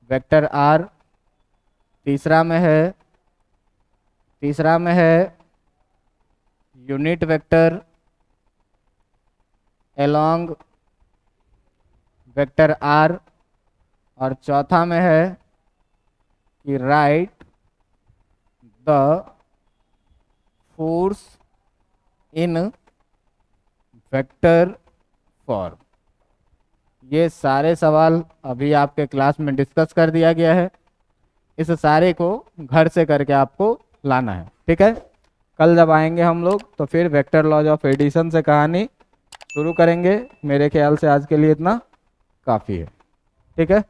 vector are, तीसरा में है unit vector along vector r, और चौथा में है कि right the force in vector form. ये सारे सवाल अभी आपके क्लास में डिस्कस कर दिया गया है, इस सारे को घर से करके आपको लाना है, ठीक है। कल जब आएंगे हम लोग तो फिर वेक्टर लॉज ऑफ एडिशन से कहानी शुरू करेंगे। मेरे ख्याल से आज के लिए इतना काफ़ी है, ठीक है।